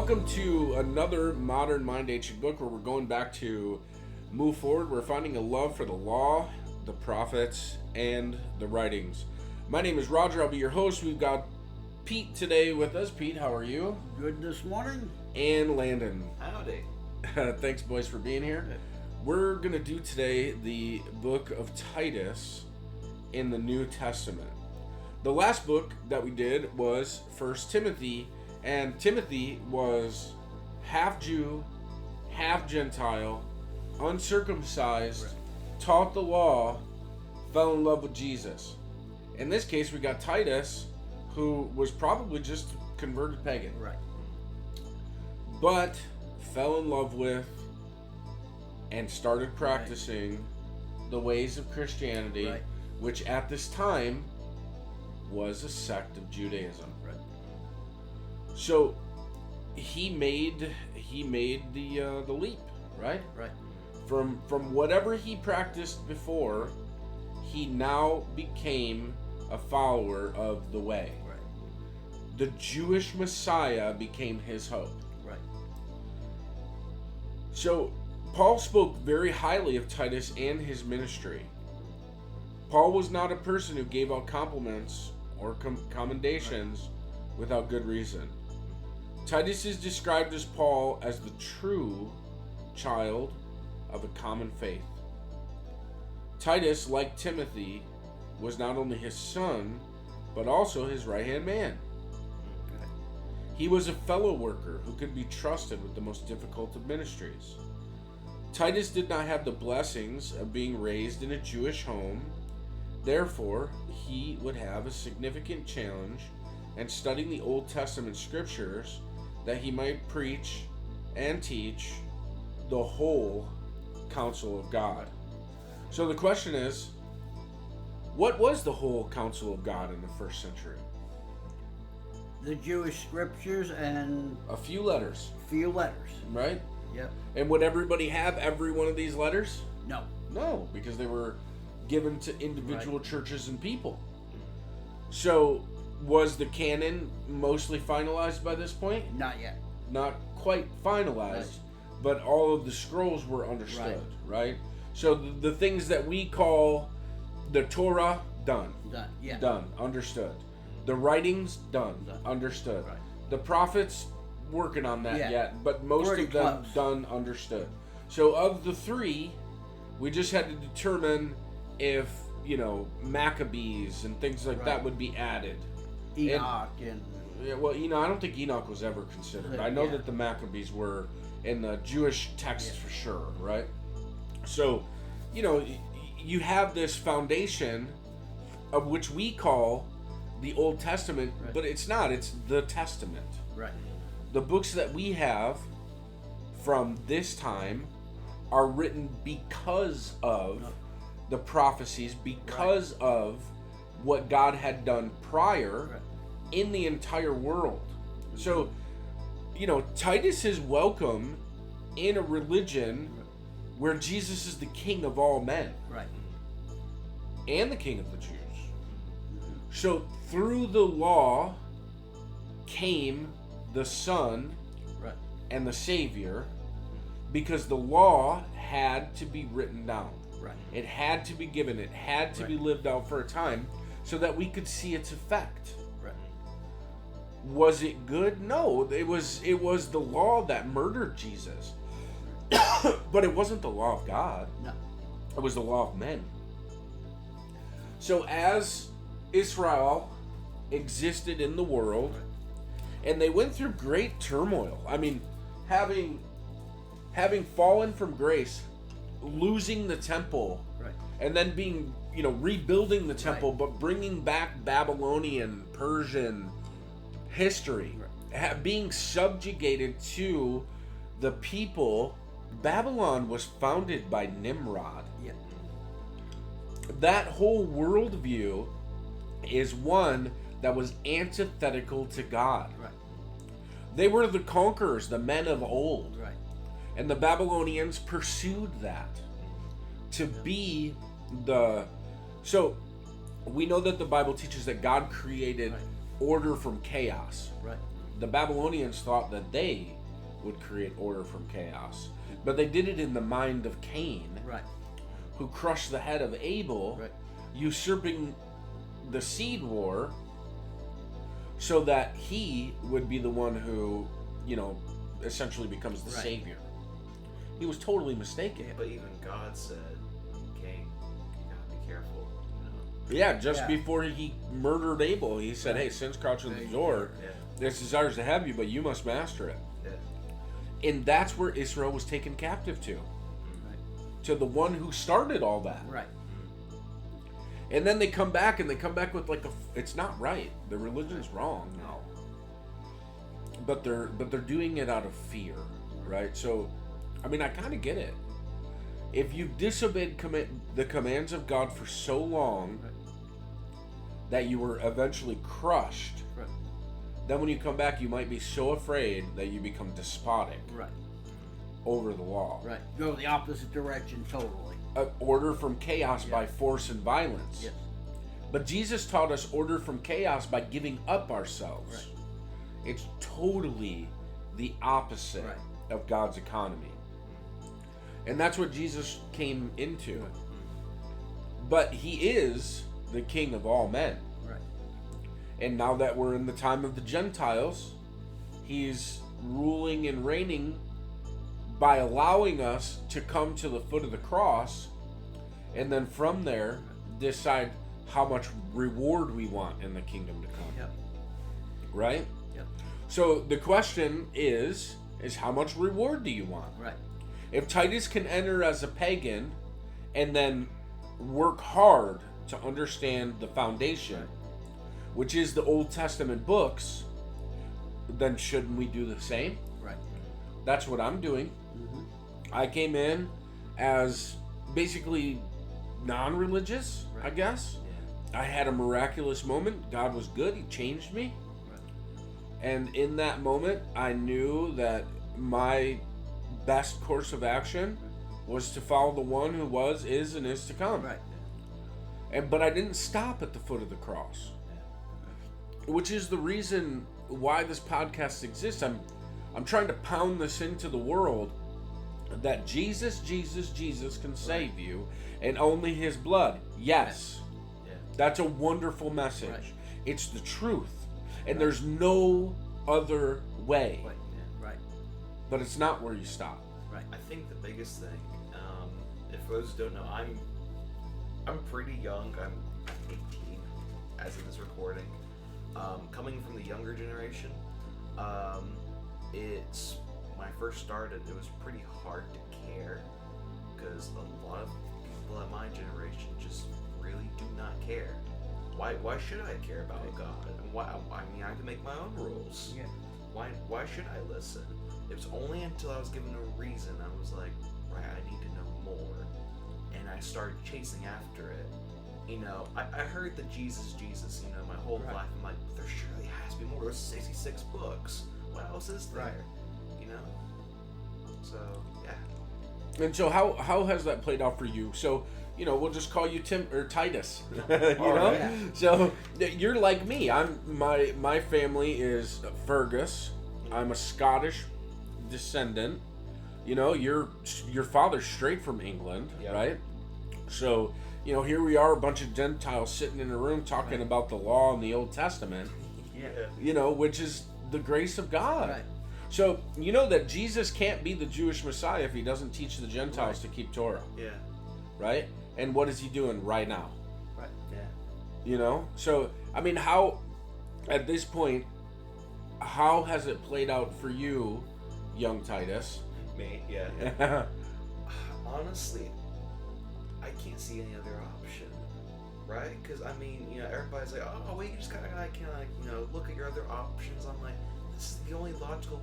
Welcome to another modern mind-ancient book where we're going back to move forward. We're finding a love for the law, the prophets, and the writings. My name is Roger. I'll be your host. We've got Pete today with us. Pete, how are you? Good this morning. And Landon. Howdy. Thanks, boys, for being here. We're going to do today the book of Titus in the New Testament. The last book that we did was 1 Timothy, and Timothy was half Jew, half Gentile, uncircumcised, taught the law, fell in love with Jesus. In this case, we got Titus, who was probably just converted pagan. Right. But fell in love with and started practicing the ways of Christianity, which at this time was a sect of Judaism. Right. So he made the leap, right? Right. From whatever he practiced before, he now became a follower of the way. Right. The Jewish Messiah became his hope. Right. So Paul spoke very highly of Titus and his ministry. Paul was not a person who gave out compliments or commendations without good reason. Titus is described as Paul as the true child of a common faith. Titus, like Timothy, was not only his son, but also his right-hand man. He was a fellow worker who could be trusted with the most difficult of ministries. Titus did not have the blessings of being raised in a Jewish home. Therefore, he would have a significant challenge in studying the Old Testament scriptures that he might preach and teach the whole counsel of God. So the question is, what was the whole counsel of God in the first century? The Jewish scriptures and A few letters, few letters. right? Yep. And would everybody have every one of these letters? No. No, because they were given to individual churches and people. So, was the canon mostly finalized by this point? Not yet. Not quite finalized, but all of the scrolls were understood, right? So, the things that we call the Torah, done. Done. Yeah. Done, understood. The writings, done, Done. understood. Right. The prophets, working on that yet, but most Pretty of them close. done, understood. So of the three, we just had to determine if, Maccabees and things like that would be added. Enoch and Yeah, well, I don't think Enoch was ever considered. I know that the Maccabees were in the Jewish texts for sure, right? So, you have this foundation of which we call the Old Testament, but it's not. It's the Testament. right. The books that we have from this time are written because of the prophecies, because of what God had done prior in the entire world. So, Titus is welcome in a religion where Jesus is the King of all men. Right. And the King of the Jews. So through the law came the Son and the Savior, because the law had to be written down. Right. It had to be given. It had to be lived out for a time so that we could see its effect. Right. Was it good? No. It was the law that murdered Jesus. But it wasn't the law of God. No. It was the law of men. So as Israel existed in the world, and they went through great turmoil. I mean, having fallen from grace, losing the temple, and then being, rebuilding the temple, but bringing back Babylonian, Persian history, being subjugated to the people. Babylon was founded by Nimrod. Yeah. That whole worldview is one that was antithetical to God. Right. They were the conquerors, the men of old. Right. And the Babylonians pursued that to be the... So, we know that the Bible teaches that God created order from chaos. Right. The Babylonians thought that they would create order from chaos. But they did it in the mind of Cain, Right. who crushed the head of Abel, Right. usurping the seed war so that he would be the one who, essentially becomes the Right. savior. He was totally mistaken. But even God said, Cain, you gotta be careful. Yeah, just Yeah. before he murdered Abel, he said, Right. hey, sin's crouching at the Right. door. Yeah. This desires to have you, but you must master it. Yeah. And that's where Israel was taken captive to. Right. To the one who started all that. Right. And then they come back, and they come back with it's not right. The religion's wrong. No. But they're doing it out of fear, right? So, I mean, I kind of get it. If you've disobeyed the commands of God for so long Right. that you were eventually crushed, Right. then when you come back, you might be so afraid that you become despotic Right. over the law. Right. Go the opposite direction totally. Order from chaos Yeah. by force and violence. Yes. But Jesus taught us order from chaos by giving up ourselves. Right. It's totally the opposite Right. of God's economy. And that's what Jesus came into. Right. But he is the King of all men. Right. And now that we're in the time of the Gentiles, he's ruling and reigning by allowing us to come to the foot of the cross, and then from there decide how much reward we want in the kingdom to come. Yep. Right? Yep. So the question is how much reward do you want? Right. If Titus can enter as a pagan and then work hard to understand the foundation, Right. which is the Old Testament books, then shouldn't we do the same? Right. That's what I'm doing. Mm-hmm. I came in as basically non-religious, Right. I guess. Yeah. I had a miraculous moment. God was good. He changed me. Right. And in that moment, I knew that my best course of action was to follow the one who was, is, and is to come. Right. But I didn't stop at the foot of the cross, which is the reason why this podcast exists. I'm trying to pound this into the world that Jesus can save you, and only His blood. Yes, Yeah. that's a wonderful message. Right. It's the truth, and Right. there's no other way. Right. Right. But it's not where you stop. Right. I think the biggest thing, if those who don't know, I'm pretty young. I'm 18 as of this recording. Coming from the younger generation, it's when I first started, it was pretty hard to care because a lot of people at my generation just really do not care. Why should I care about God? And why? I mean, I can make my own rules. Yeah. Why should I listen? It was only until I was given a reason I was like, right, I need to know more, and I started chasing after it. I heard the Jesus, my whole Right. life. I'm like, there surely has to be more. There's 66 books. What else is there? Right. So yeah. And so how has that played out for you? So, we'll just call you Tim or Titus. know? Yeah. So you're like me. My family is Fergus. I'm a Scottish descendant. Your father's straight from England, Yep. right? So, here we are, a bunch of Gentiles sitting in a room talking Right. about the law in the Old Testament, Yeah. which is the grace of God. Right. So, that Jesus can't be the Jewish Messiah if he doesn't teach the Gentiles Right. to keep Torah, Yeah. right? And what is he doing right now? Right. Yeah. So, I mean, how, at this point, how has it played out for you, young Titus? Me. Yeah. Honestly, I can't see any other option, right? Because I mean, everybody's like, oh, well, you just gotta look at your other options. I'm like, this is the only logical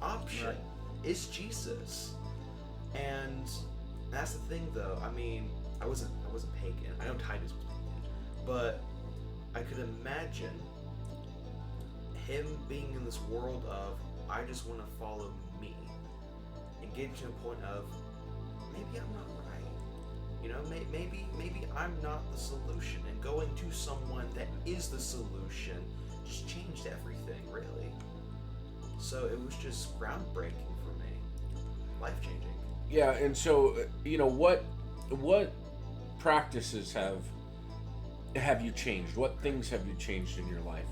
option. Right. Is Jesus, and that's the thing, though. I mean, I wasn't pagan. I know Titus was pagan, but I could imagine him being in this world of I just want to follow me, and getting to a point of maybe I'm not right. Maybe I'm not the solution, and going to someone that is the solution just changed everything, really. So it was just groundbreaking for me, life changing. Yeah, and so what practices have you changed? What things have you changed in your life?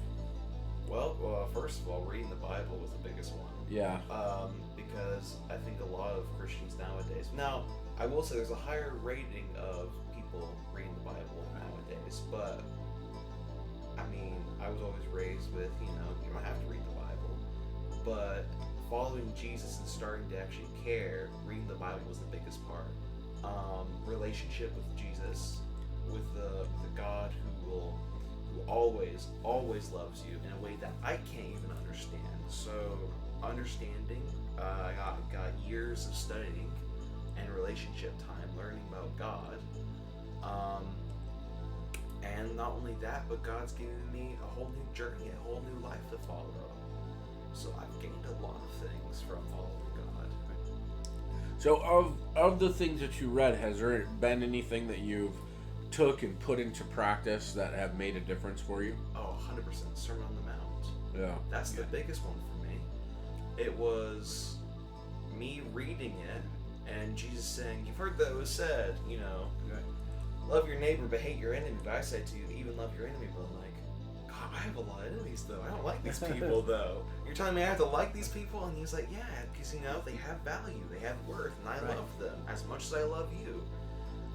Well, first of all, reading the Bible was the biggest one. Yeah. Because I think a lot of Christians nowadays. Now, I will say there's a higher rating of people reading the Bible nowadays, but I mean, I was always raised with, you don't have to read the Bible, but following Jesus and starting to actually care, reading the Bible was the biggest part. Relationship with Jesus, with the God who always loves you in a way that I can't even understand. So understanding, I got years of studying and relationship time, learning about God. And not only that, but God's given me a whole new journey, a whole new life to follow. So I've gained a lot of things from following God. So of the things that you read, has there been anything that you've took and put into practice that have made a difference for you? Oh, 100%. Sermon on the Mount. Yeah. That's the biggest one for me. It was me reading it and Jesus saying, you've heard that it was said, love your neighbor but hate your enemy. But I say to you, even love your enemy. But I'm like, God, I have a lot of enemies though. I don't like these people though. You're telling me I have to like these people? And he's like, yeah, because they have value, they have worth, and I love them as much as I love you.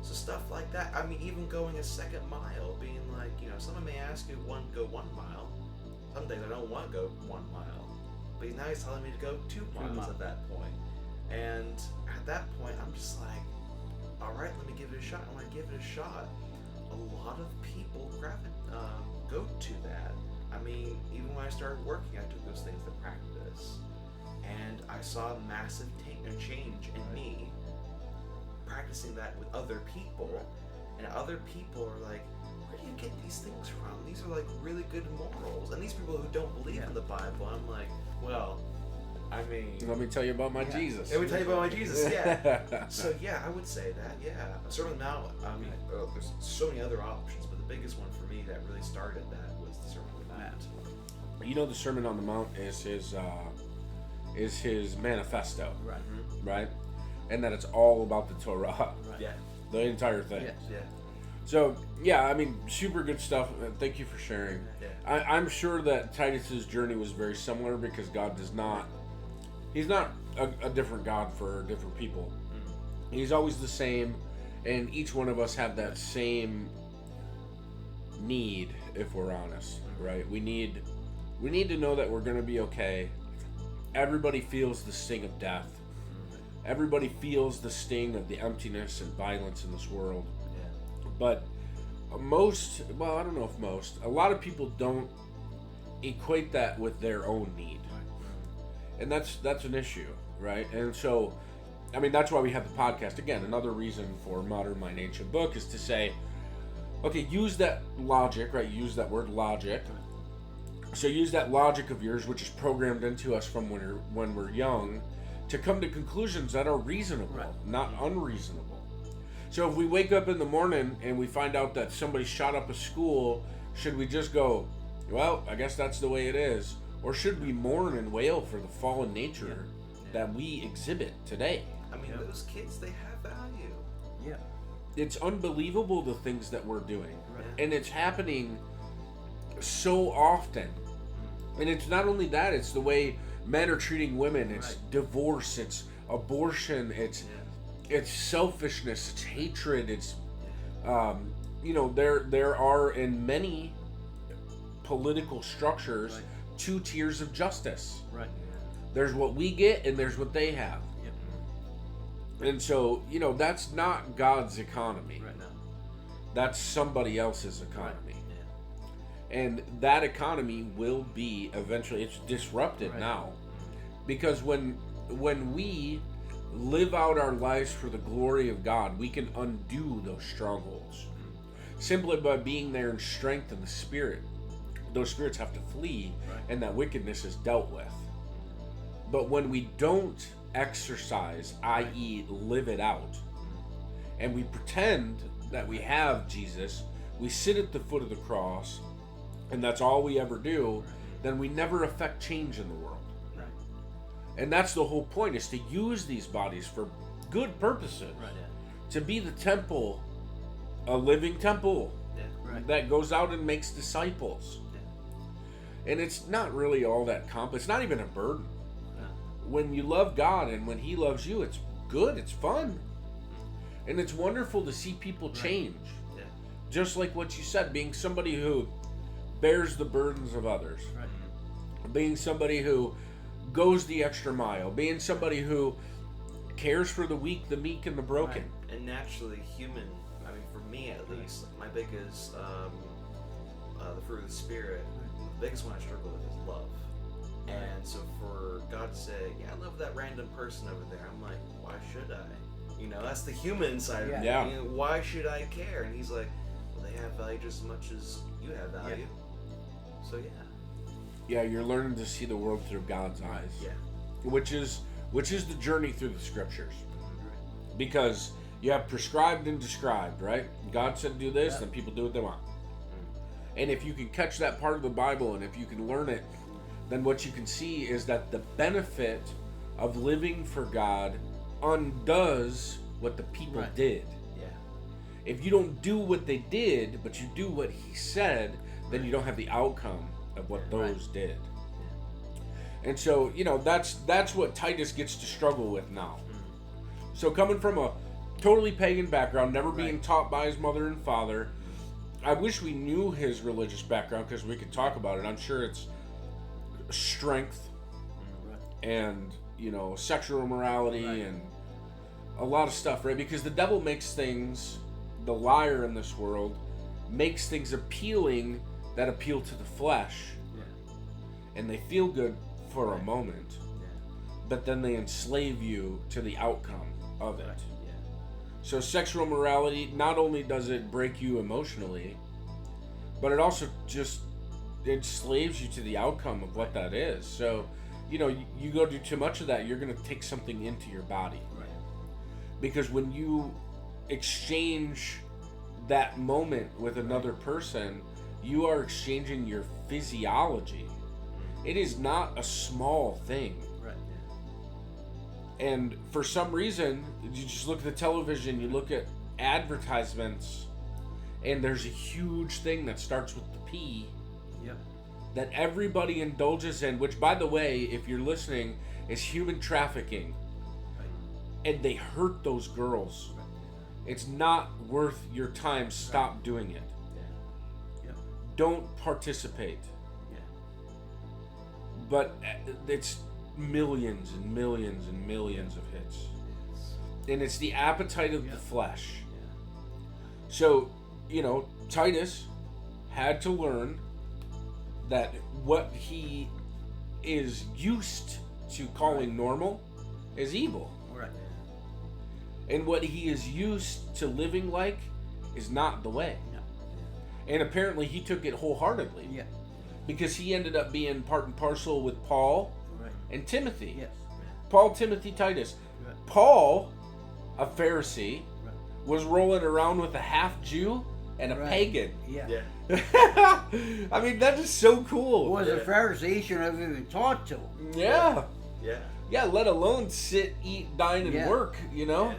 So stuff like that. I mean, even going a second mile, being like, someone may ask you to go 1 mile. Some days I don't want to go 1 mile. But now he's telling me to go 2 miles at that point. And at that point, I'm just like, all right, let me give it a shot. And when I give it a shot, a lot of people go to that. I mean, even when I started working, I took those things to practice. And I saw a massive change in me practicing that with other people. And other people are like, where do you get these things from? These are like really good morals. And these people who don't believe in the Bible, I'm like, well, I mean, let me tell you about my Jesus. Let me tell you about my Jesus, yeah. So yeah, I would say that, yeah. Sermon on the Mount, I mean, there's so many other options, but the biggest one for me that really started that was the Sermon on the Mount. The Sermon on the Mount is his manifesto, right? And that it's all about the Torah. Right. Yeah. The entire thing. Yes. Yeah. So, yeah, I mean, super good stuff. Thank you for sharing. Yeah. I'm sure that Titus's journey was very similar because God he's not a different God for different people. Mm-hmm. He's always the same, and each one of us have that same need, if we're honest, right? We need to know that we're going to be okay. Everybody feels the sting of death. Everybody feels the sting of the emptiness and violence in this world. Yeah. But I don't know if most, a lot of people don't equate that with their own need. And that's an issue, right? And so, I mean, that's why we have the podcast. Again, another reason for Modern Mind Ancient Book is to say, okay, use that logic, right? Use that word logic. So use that logic of yours, which is programmed into us from when we're young, to come to conclusions that are reasonable, not unreasonable. So if we wake up in the morning and we find out that somebody shot up a school, should we just go, well, I guess that's the way it is? Or should we mourn and wail for the fallen nature that we exhibit today? I mean, those kids, they have value. Yeah. It's unbelievable the things that we're doing. Right. And it's happening so often. And it's not only that, it's the way men are treating women. It's divorce, it's abortion, it's selfishness, it's hatred, it's there are in many political structures 2 tiers of justice. Right. There's what we get and there's what they have. Yep. And so, that's not God's economy. Right now. That's somebody else's economy. Right. Yeah. And that economy will be eventually, it's disrupted now. Because when we live out our lives for the glory of God, we can undo those strongholds. Simply by being there in strength in the Spirit. Those spirits have to flee, and that wickedness is dealt with. But when we don't exercise, i.e. live it out, and we pretend that we have Jesus, we sit at the foot of the cross, and that's all we ever do, then we never affect change in the world. Right. And that's the whole point, is to use these bodies for good purposes. Right. Yeah. To be the temple, a living temple Right. that goes out and makes disciples. Yeah. And it's not really all that complex. It's not even a burden. Yeah. When you love God and when He loves you, it's good, it's fun. And it's wonderful to see people change. Yeah. Just like what you said, being somebody who bears the burdens of others. Right. Being somebody who goes the extra mile. Being somebody who cares for the weak, the meek, and the broken. Right. And naturally, I mean, for me at least, my biggest, the fruit of the Spirit, the biggest one I struggle with is love. And so for God to say, yeah, I love that random person over there, I'm like, why should I? You know, that's the human side of me. Yeah. You know, why should I care? And He's like, well, they have value just as much as you have value. So yeah. Yeah, you're learning to see the world through God's eyes. Yeah. Which is the journey through the scriptures. Because you have prescribed and described, right? God said do this, then people do what they want. And if you can catch that part of the Bible, and if you can learn it, then what you can see is that the benefit of living for God undoes what the people did. Yeah. If you don't do what they did, but you do what He said, then you don't have the outcome of what those did. And so, you know, that's what Titus gets to struggle with now. So coming from a totally pagan background, never being taught by his mother and father, I wish we knew his religious background because we could talk about it. I'm sure it's strength and, you know, sexual immorality and a lot of stuff, right? Because the devil makes things, the liar in this world, makes things appealing that appeal to the flesh. And they feel good for a moment, but then they enslave you to the outcome of it. So sexual morality, not only does it break you emotionally, but it also just enslaves you to the outcome of what that is. So, you know, you go do too much of that, you're going to take something into your body. Because when you exchange that moment with another person, you are exchanging your physiology. It is not a small thing. And for some reason, you just look at the television, you look at advertisements, and there's a huge thing that starts with the P that everybody indulges in, which, by the way, if you're listening, is human trafficking. And they hurt those girls. It's not worth your time. Stop doing it. Don't participate. But it's millions and millions and millions of hits. And it's the appetite of the flesh. So, you know, Titus had to learn that what he is used to calling normal is evil. And what he is used to living like is not the way. And apparently he took it wholeheartedly. Because he ended up being part and parcel with Paul and Timothy. Paul, Timothy, Titus. Paul, a Pharisee, was rolling around with a half Jew and a pagan. I mean, that is so cool. Was a Pharisee, he shouldn't have even talked to him. Yeah, let alone sit, eat, dine, and work, you know?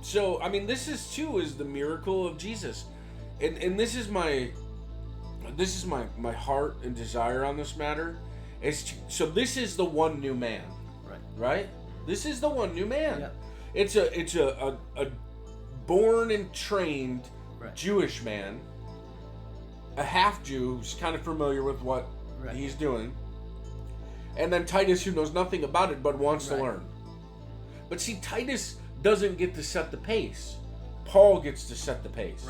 So, I mean, this is the miracle of Jesus. And this is my heart and desire on this matter. So this is the one new man. Right? This is the one new man. It's a born and trained Jewish man, a half Jew who's kind of familiar with what he's doing, and then Titus, who knows nothing about it but wants to learn. But see, Titus doesn't get to set the pace. Paul gets to set the pace.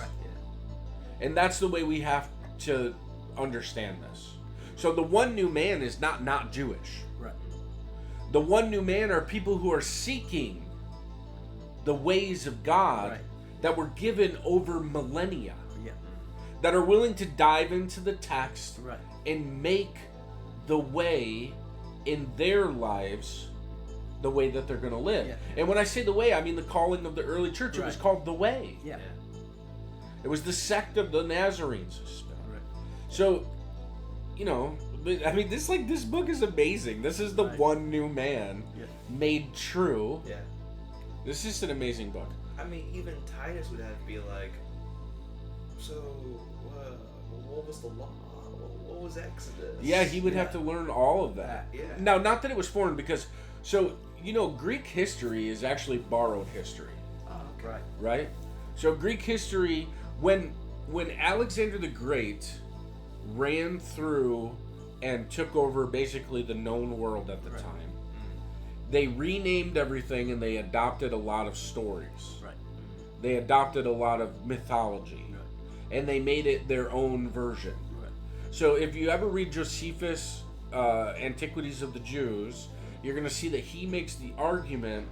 And that's the way we have to understand this. So the one new man is not Jewish. The one new man are people who are seeking the ways of God that were given over millennia. That are willing to dive into the text and make the way in their lives the way that they're going to live. And when I say the way, I mean the calling of the early church. It was called the way. It was the sect of the Nazarenes. So, you know, I mean, this book is amazing. This is the Right. one new man made true. Yeah. This is an amazing book. I mean, even Titus would have to be like, so, what was the law? What was Exodus? Yeah, he would have to learn all of that. Yeah. Now, not that it was foreign, because, Greek history is actually borrowed history, Okay. Right. right? So Greek history, when Alexander the Great ran through and took over basically the known world at the Right. time, they renamed everything and they adopted a lot of stories. Right. They adopted a lot of mythology, Right. and they made it their own version. Right. So if you ever read Josephus' Antiquities of the Jews, you're going to see that he makes the argument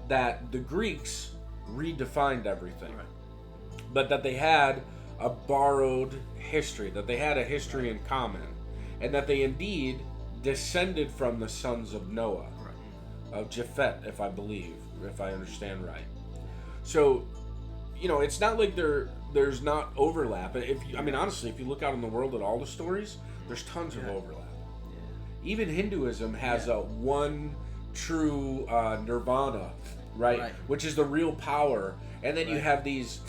that the Greeks redefined everything, Right. but that they had a borrowed history, that they had a history in common, and that they indeed descended from the sons of Noah, of Japhet, if I understand right. So, it's not like there's not overlap. Honestly, if you look out in the world at all the stories, there's tons of overlap. Even Hinduism has a one true nirvana, right? Which is the real power, and then you have this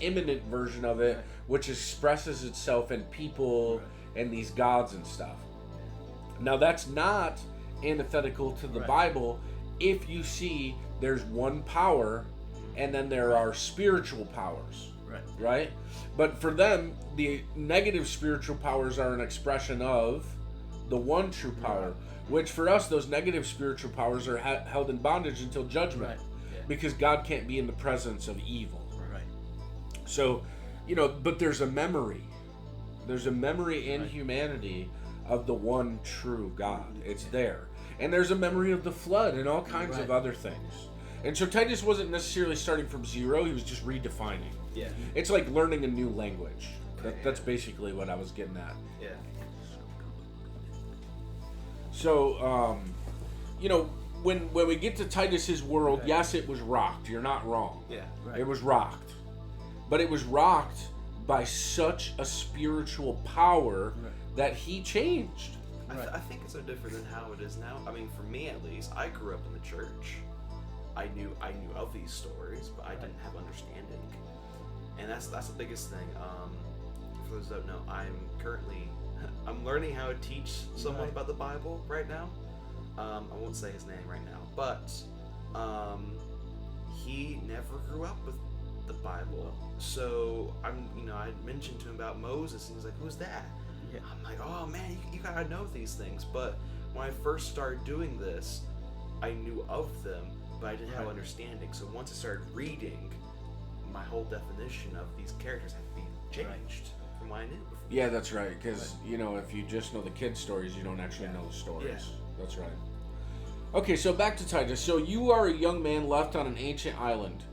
immanent version of it, which expresses itself in people and these gods and stuff. Now, that's not antithetical to the Bible if you see there's one power and then there are spiritual powers, right? But for them, the negative spiritual powers are an expression of the one true power, which for us, those negative spiritual powers are held in bondage until judgment, because God can't be in the presence of evil. So, but there's a memory. There's a memory in humanity of the one true God. It's there. And there's a memory of the flood and all kinds of other things. And so Titus wasn't necessarily starting from zero, he was just redefining. Yeah. It's like learning a new language. That's basically what I was getting at. Yeah. So, when we get to Titus's world, yes, it was rocked. You're not wrong. Yeah. It was rocked. But it was rocked by such a spiritual power that he changed. I think it's so different than how it is now. I mean, for me at least, I grew up in the church. I knew of these stories, but I didn't have understanding. And that's the biggest thing. For those that don't know, I'm learning how to teach someone about the Bible right now. I won't say his name right now, but he never grew up with the Bible. So I mentioned to him about Moses, and he's like, "Who's that?" Yeah. I'm like, "Oh man, you gotta know these things." But when I first started doing this, I knew of them, but I didn't have understanding. So once I started reading, my whole definition of these characters had to be changed from what I knew before. Yeah, that's right. Because, if you just know the kids' stories, you don't actually know the stories. Yeah. That's right. Okay, so back to Titus. So you are a young man left on an ancient island,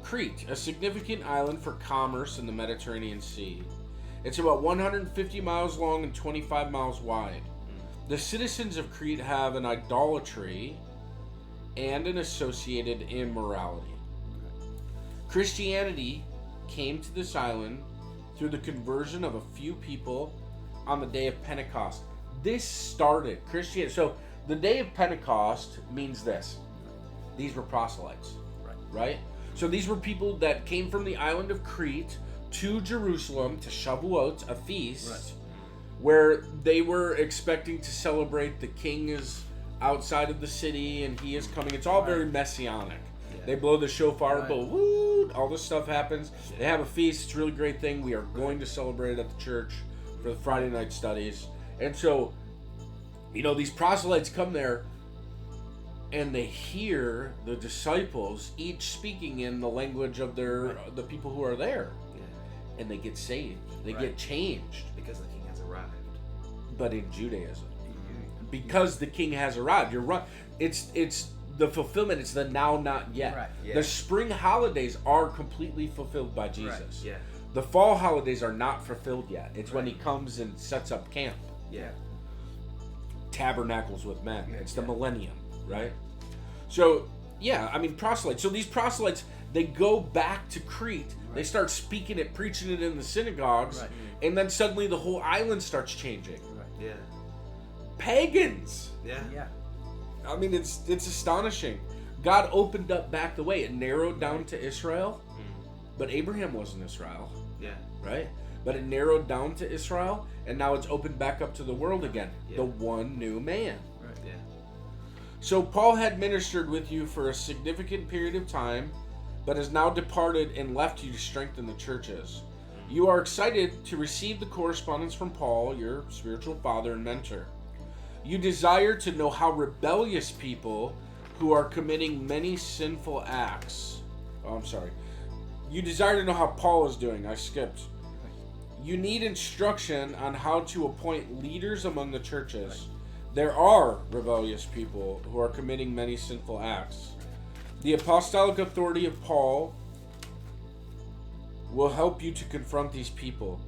Crete, a significant island for commerce in the Mediterranean Sea. It's about 150 miles long and 25 miles wide. The citizens of Crete have an idolatry and an associated immorality. Christianity came to this island through the conversion of a few people on the day of Pentecost. This started Christianity. So the day of Pentecost means this. These were proselytes, right? So these were people that came from the island of Crete to Jerusalem to Shavuot, a feast, where they were expecting to celebrate the king is outside of the city and he is coming. It's all very messianic. They blow the shofar, blow, woo, all this stuff happens. They have a feast. It's a really great thing. We are going to celebrate it at the church for the Friday night studies. And so, these proselytes come there and they hear the disciples each speaking in the language of the people who are there. And they get saved. They get changed. Because the king has arrived. But in Judaism. Because the king has arrived. You're right. It's the fulfillment. It's the now, not yet. Right. Yeah. The spring holidays are completely fulfilled by Jesus. Right. Yeah. The fall holidays are not fulfilled yet. It's when he comes and sets up camp. Yeah. Tabernacles with men. It's the millennium, right? So, proselytes. So these proselytes, they go back to Crete. They start speaking it, preaching it in the synagogues. And then suddenly the whole island starts changing. Right. Yeah. Pagans. Yeah. Yeah. I mean, it's astonishing. God opened up back the way. It narrowed down to Israel, but Abraham wasn't Israel, Yeah. right? But it narrowed down to Israel, and now it's opened back up to the world again. Yeah. The one new man. Right. Yeah. So Paul had ministered with you for a significant period of time, but has now departed and left you to strengthen the churches. You are excited to receive the correspondence from Paul, your spiritual father and mentor. You desire to know how rebellious people who are committing many sinful acts. Oh, I'm sorry. You desire to know how Paul is doing. I skipped. You need instruction on how to appoint leaders among the churches. There are rebellious people who are committing many sinful acts. The apostolic authority of Paul will help you to confront these people.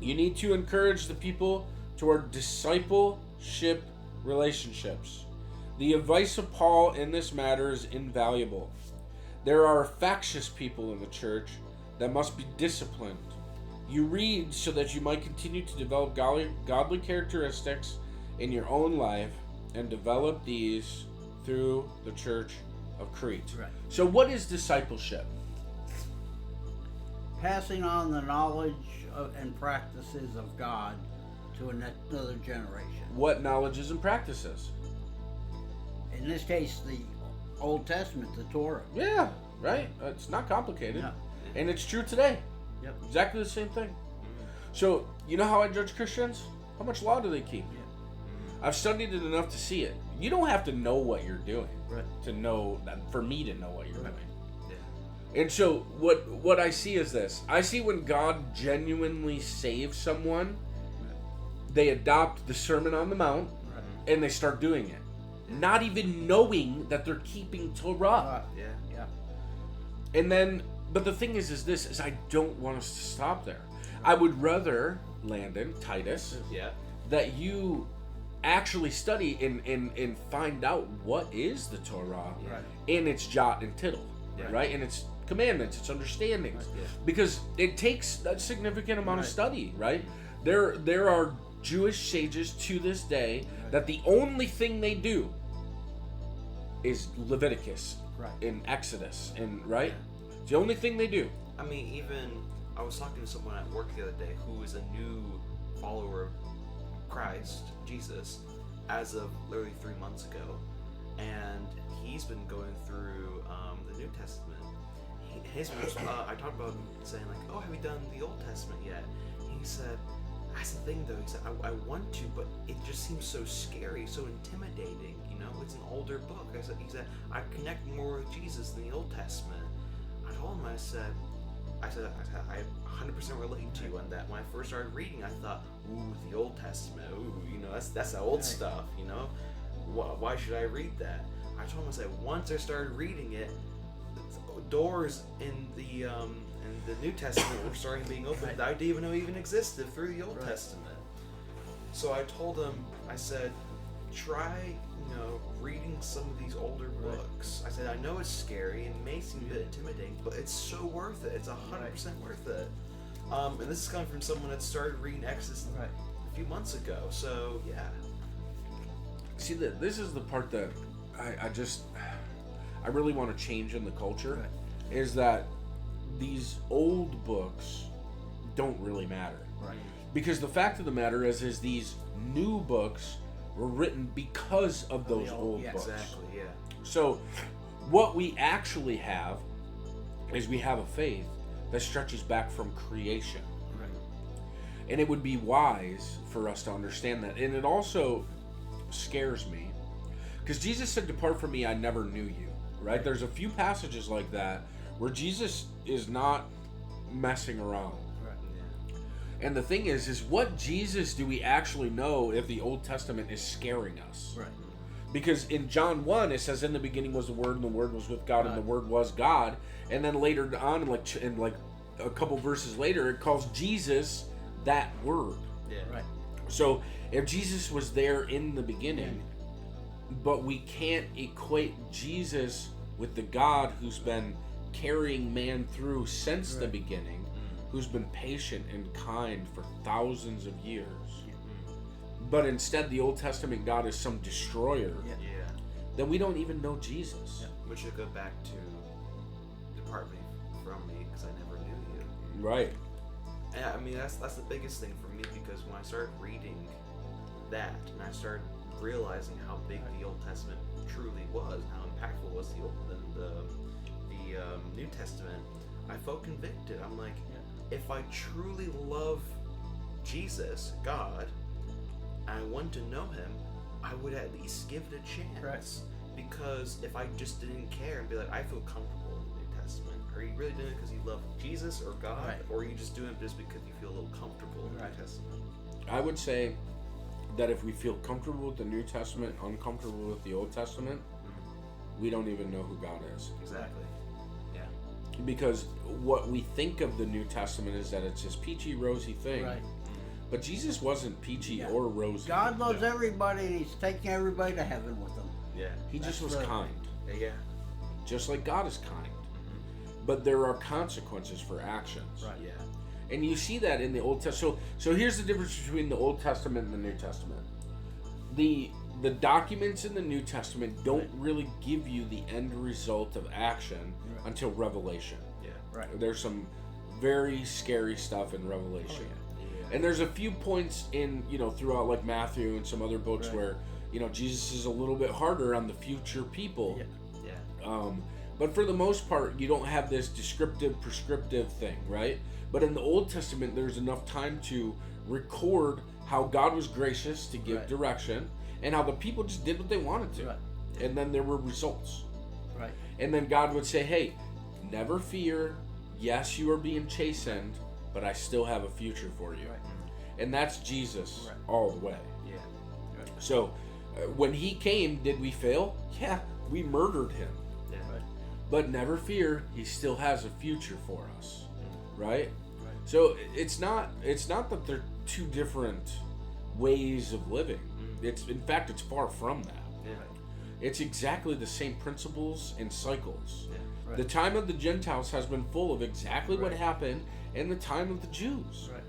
You need to encourage the people toward discipleship relationships. The advice of Paul in this matter is invaluable. There are factious people in the church that must be disciplined. You read so that you might continue to develop godly characteristics in your own life and develop these through the church of Crete. Right. So what is discipleship? Passing on the knowledge and practices of God to another generation. What knowledges and practices? In this case, the Old Testament, the Torah. Yeah, right? It's not complicated. No. And it's true today. Yep. Exactly the same thing. So, you know how I judge Christians? How much law do they keep? I've studied it enough to see it. You don't have to know what you're doing Right. to know that, for me to know what you're Right. doing. Yeah. And so what I see is this. I see when God genuinely saves someone, they adopt the Sermon on the Mount Right. and they start doing it. Not even knowing that they're keeping Torah. Yeah. Yeah. And then, but the thing is I don't want us to stop there. I would rather, Landon, Titus, Yeah. that you actually study and find out what is the Torah Right. in its jot and tittle, Yeah. right? And its commandments, its understandings. Yeah. Because it takes a significant amount of Right. study, right? There are Jewish sages to this day that the only thing they do is Leviticus Right. and Exodus, and right? It's the only thing they do. I mean, even I was talking to someone at work the other day who is a new follower of Christ, Jesus, as of literally 3 months ago, and he's been going through the New Testament. I talked about him saying like, "Oh, have you done the Old Testament yet?" He said, "That's the thing, though." He said, "I want to, but it just seems so scary, so intimidating. You know, it's an older book." He said, "I connect more with Jesus than the Old Testament." I told him, I said, I 100% relate to you on that. When I first started reading, I thought, ooh, the Old Testament, ooh, you know, that's the old Right. stuff, you know? Why should I read that? I told him, I said, once I started reading it, doors in the New Testament were starting being opened Right. that I didn't even know even existed through the Old Right. Testament. So I told him, I said, try, reading some of these older Right. books. I said, I know it's scary and may seem a bit intimidating, but it's so worth it. It's 100% worth it. And this is coming from someone that started reading Exodus Right. a few months ago. So yeah, See, this is the part that I really want to change in the culture, Right. is that these old books don't really matter. Right. Because the fact of the matter is these new books were written because of those the old- old yeah, books. exactly. Yeah. So, what we actually have is we have a faith that stretches back from creation. Right. And it would be wise for us to understand that. And it also scares me, because Jesus said, "Depart from me, I never knew you." Right? There's a few passages like that where Jesus is not messing around. Right. Yeah. And the thing is what Jesus do we actually know if the Old Testament is scaring us? Right. Because in John 1, it says, "In the beginning was the Word, and the Word was with God, and the Word was God." And then later on, in like a couple verses later, it calls Jesus that Word. Yeah. Right. So if Jesus was there in the beginning, but we can't equate Jesus with the God who's been carrying man through since the Right. beginning, who's been patient and kind for thousands of years. But instead, the Old Testament God is some destroyer. Yeah. Then we don't even know Jesus. Yeah. Which would go back to depart me from me because I never knew you. Right. And I mean, that's the biggest thing for me, because when I started reading that and I started realizing how big the Old Testament truly was, and how impactful was the New Testament, I felt convicted. I'm like, if I truly love Jesus, God, and I want to know Him, I would at least give it a chance. Right. Because if I just didn't care and be like, I feel comfortable in the New Testament, are you really doing it because you love Jesus or God, Right. or are you just doing it just because you feel a little comfortable in the New Testament? I would say that if we feel comfortable with the New Testament, uncomfortable with the Old Testament, we don't even know who God is. Exactly. Yeah. Because what we think of the New Testament is that it's this peachy, rosy thing. Right. But Jesus wasn't peachy Yeah. or rosy. God loves everybody, and He's taking everybody to heaven with Him. Yeah. He just That's was the- kind. Yeah. Just like God is kind. But there are consequences for actions. Right. Yeah. And you see that in the Old Testament. So here's the difference between the Old Testament and the New Testament. The documents in the New Testament don't really give you the end result of action until Revelation. Yeah. Right. There's some very scary stuff in Revelation. Yeah. And there's a few points in, throughout like Matthew and some other books Right. where, Jesus is a little bit harder on the future people. Yeah. Yeah. But for the most part, you don't have this descriptive, prescriptive thing, right? But in the Old Testament, there's enough time to record how God was gracious to give Right. direction and how the people just did what they wanted to. Right. And then there were results. Right. And then God would say, hey, never fear. Yes, you are being chastened, but I still have a future for you. Right. And that's Jesus Right. all the way. Yeah. So when He came, did we fail? Yeah, we murdered Him. Yeah. Right. But never fear, He still has a future for us, right? Right. So it's not that they're two different ways of living. In fact, it's far from that. Yeah. It's exactly the same principles and cycles. Yeah. Right. The time of the Gentiles has been full of exactly what Right. happened in the time of the Jews. Right.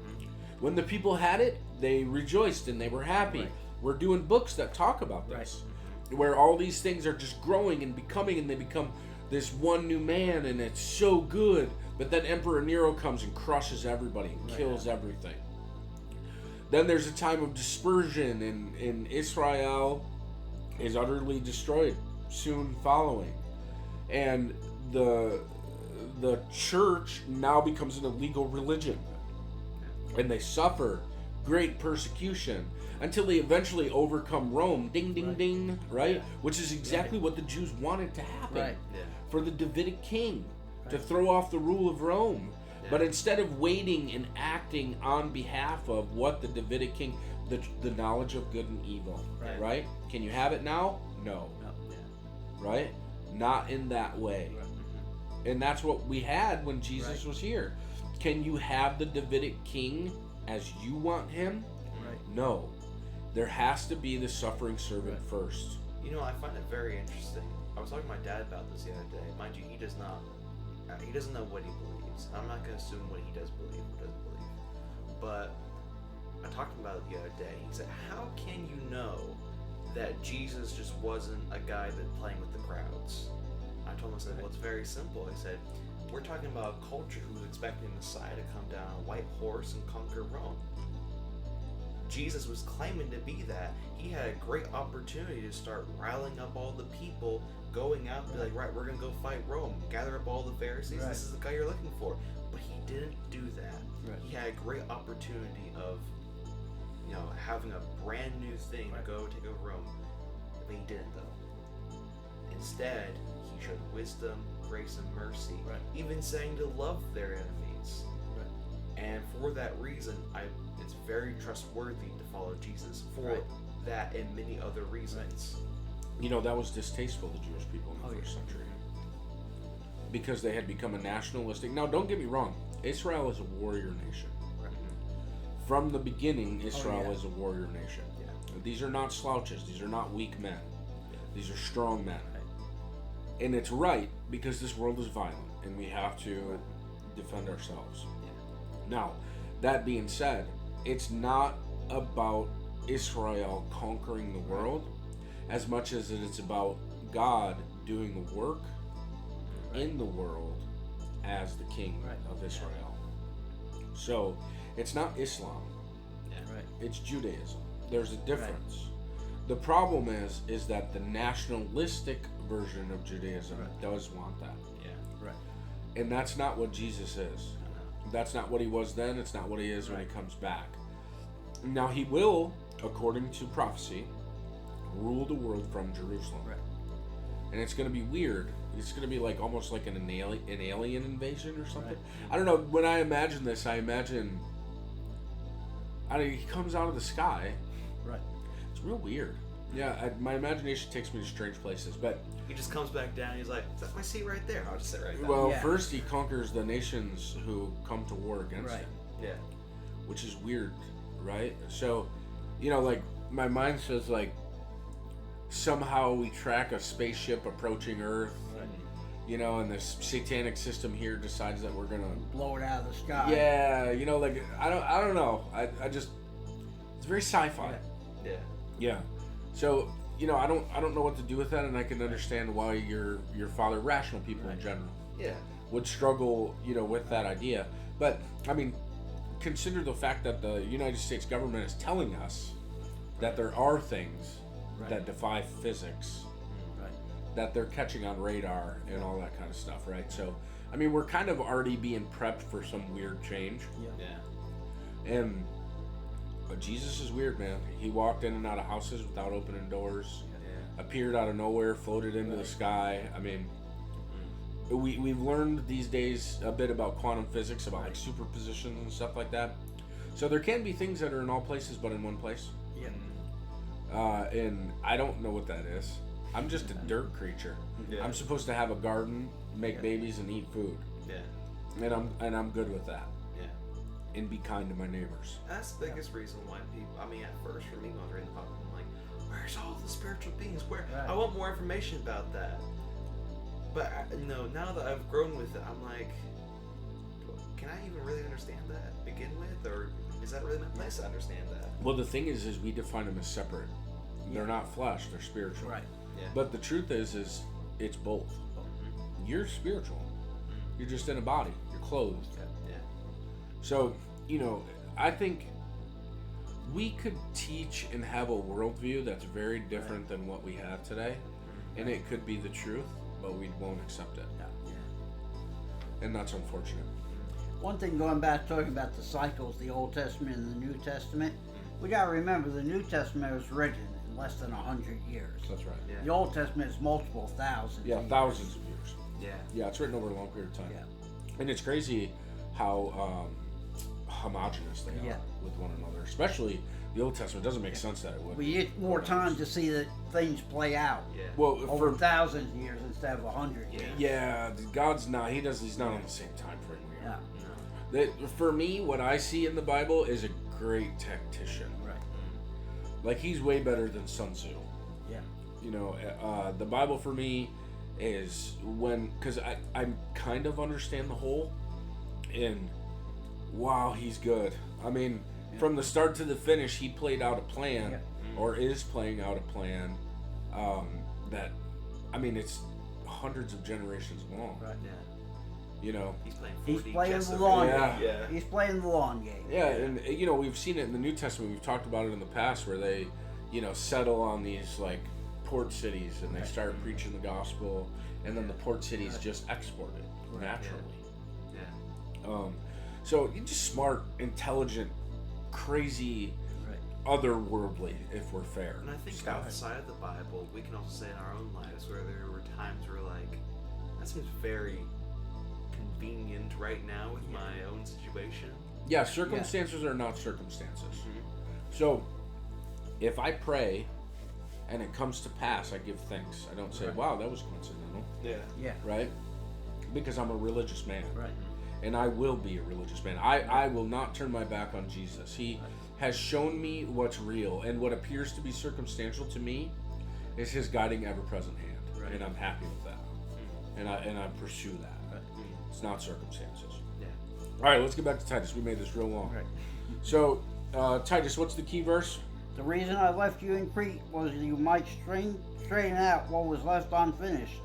When the people had it, they rejoiced and they were happy. Right. We're doing books that talk about this, where all these things are just growing and becoming, and they become this one new man, and it's so good. But then Emperor Nero comes and crushes everybody and kills everything. Then there's a time of dispersion, and Israel is utterly destroyed soon following. And the church now becomes an illegal religion. And they suffer great persecution until they eventually overcome Rome. Ding, ding, Right. ding, right? Yeah. Which is exactly what the Jews wanted to happen. Right. Yeah. For the Davidic king to Right. throw off the rule of Rome. Yeah. But instead of waiting and acting on behalf of what the Davidic king, the knowledge of good and evil, Right. right? Can you have it now? No, No. right? Not in that way. Right. And that's what we had when Jesus was here. Can you have the Davidic king as you want him? Right. No. There has to be the suffering servant Right. first. I find it very interesting. I was talking to my dad about this the other day. Mind you, he doesn't know what he believes. I'm not going to assume what he does believe or doesn't believe. But I talked about it the other day. He said, how can you know that Jesus just wasn't a guy that playing with the crowds? I told him, I said, well, it's very simple. I said, we're talking about a culture who's expecting Messiah to come down on a white horse and conquer Rome. Jesus was claiming to be that. He had a great opportunity to start riling up all the people, going out and be like, right, we're going to go fight Rome, gather up all the Pharisees, Right. this is the guy you're looking for. But he didn't do that. Right. He had a great opportunity of, having a brand new thing Right. to go take over Rome. But he didn't, though. Instead, he showed wisdom, grace, and mercy, Right. even saying to love their enemies. Right. And for that reason, it's very trustworthy to follow Jesus for Right. that and many other reasons. That was distasteful to Jewish people in the first century. Because they had become a nationalistic... Now, don't get me wrong. Israel is a warrior nation. Right. From the beginning, Israel yeah. is a warrior nation. Yeah. These are not slouches. These are not weak men. These are strong men. Right. And it's right because this world is violent and we have to defend ourselves. Now, that being said, it's not about Israel conquering the world as much as it is about God doing the work in the world as the king of Israel. So, it's not Islam. It's Judaism. There's a difference. The problem is that the nationalistic version of Judaism does want that. And that's not what Jesus is. That's not what he was then. It's not what he is when he comes back. Now he will, according to prophecy, rule the world from Jerusalem. And it's going to be weird. It's going to be like almost like an alien invasion or something. I don't know. When I imagine this, I imagine he comes out of the sky. It's real weird. Yeah, my imagination takes me to strange places, but he just comes back down. He's like, "That's my seat right there. I'll just sit right there." Well, first he conquers the nations who come to war against him. Yeah. Which is weird, right? So, like my mind says like somehow we track a spaceship approaching Earth. And the satanic system here decides that we're gonna blow it out of the sky. Yeah, like I don't know. I just it's very sci-fi. Yeah. So I don't know what to do with that, and I can understand why your father, rational people in general, would struggle with that idea. But I mean, consider the fact that the United States government is telling us that there are things that defy physics. That they're catching on radar and all that kind of stuff, right? So, I mean, we're kind of already being prepped for some weird change. And Jesus is weird, man. He walked in and out of houses without opening doors, appeared out of nowhere, floated into the sky. I mean, we've learned these days a bit about quantum physics, about like superpositions and stuff like that. So there can be things that are in all places but in one place. And I don't know what that is. I'm just a dirt creature. I'm supposed to have a garden, make babies, and eat food. And I'm good with that. And be kind to my neighbors. That's the biggest reason why people. I mean, at first for me, when I was reading the Bible, I'm like, "Where's all the spiritual beings? Where? I want more information about that." But now that I've grown with it, I'm like, can I even really understand that to begin with, or is that really my place to understand that? Well, the thing is we define them as separate. They're not flesh; they're spiritual. But the truth is it's both. You're spiritual. You're just in a body. You're clothed. So, I think we could teach and have a worldview that's very different than what we have today, and it could be the truth, but we won't accept it. And that's unfortunate. One thing, going back talking about the cycles, the Old Testament and the New Testament, we got to remember the New Testament was written in less than 100 years. That's right. The Old Testament is multiple thousands. Thousands of years. Yeah, it's written over a long period of time. And it's crazy how homogenous they are with one another, especially the Old Testament. It doesn't make sense that it would. We need more time to see that things play out. Well, over thousands of years instead of 100 years. Yeah, God's not. He's not on the same time frame we are. For me, what I see in the Bible is a great tactician. Like he's way better than Sun Tzu. The Bible for me is because I kind of understand the whole, and wow, he's good. I mean, from the start to the finish, he played out a plan, or is playing out a plan that, I mean, it's hundreds of generations long. He's playing the long game. He's playing the long game. And we've seen it in the New Testament. We've talked about it in the past where they, settle on these like port cities and they start preaching the gospel, and then the port cities just export it naturally. So you're just smart, intelligent, crazy, otherworldly, if we're fair. And I think outside of the Bible, we can also say in our own lives where there were times where like, that seems very convenient right now with my own situation. Yeah, circumstances are not circumstances. So if I pray and it comes to pass, I give thanks. I don't say, wow, that was coincidental. Right? Because I'm a religious man. And I will be a religious man. I will not turn my back on Jesus. He has shown me what's real, and what appears to be circumstantial to me is his guiding ever-present hand. And I'm happy with that. And I pursue that. It's not circumstances. All right, let's get back to Titus. We made this real long. Okay. So, Titus, what's the key verse? The reason I left you in Crete was that you might straighten out what was left unfinished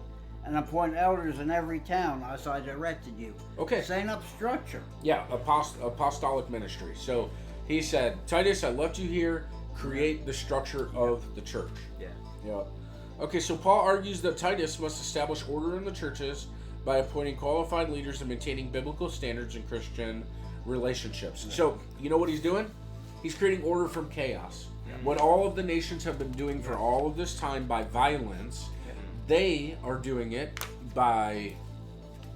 and appoint elders in every town as I directed you. Okay. Setting up structure. Yeah, apostolic ministry. So he said, Titus, I left you here. Create the structure of the church. Yeah. Yeah. Okay, so Paul argues that Titus must establish order in the churches by appointing qualified leaders and maintaining biblical standards in Christian relationships. So, you know what he's doing? He's creating order from chaos. Yeah. What all of the nations have been doing for all of this time by violence, they are doing it by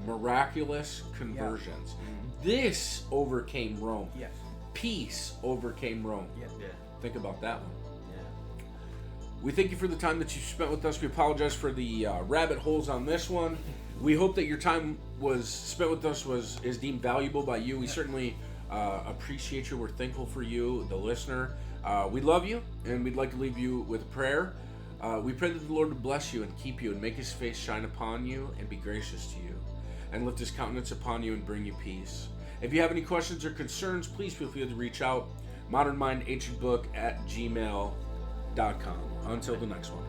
miraculous conversions. Yeah. This overcame Rome. Yes. Peace overcame Rome. Yeah. Yeah. Think about that one. Yeah. We thank you for the time that you spent with us. We apologize for the rabbit holes on this one. We hope that your time was spent with us is deemed valuable by you. We certainly appreciate you. We're thankful for you, the listener. We love you, and we'd like to leave you with a prayer. We pray that the Lord would bless you and keep you and make his face shine upon you and be gracious to you and lift his countenance upon you and bring you peace. If you have any questions or concerns, please feel free to reach out. modernmindancientbook@gmail.com. Until the next one.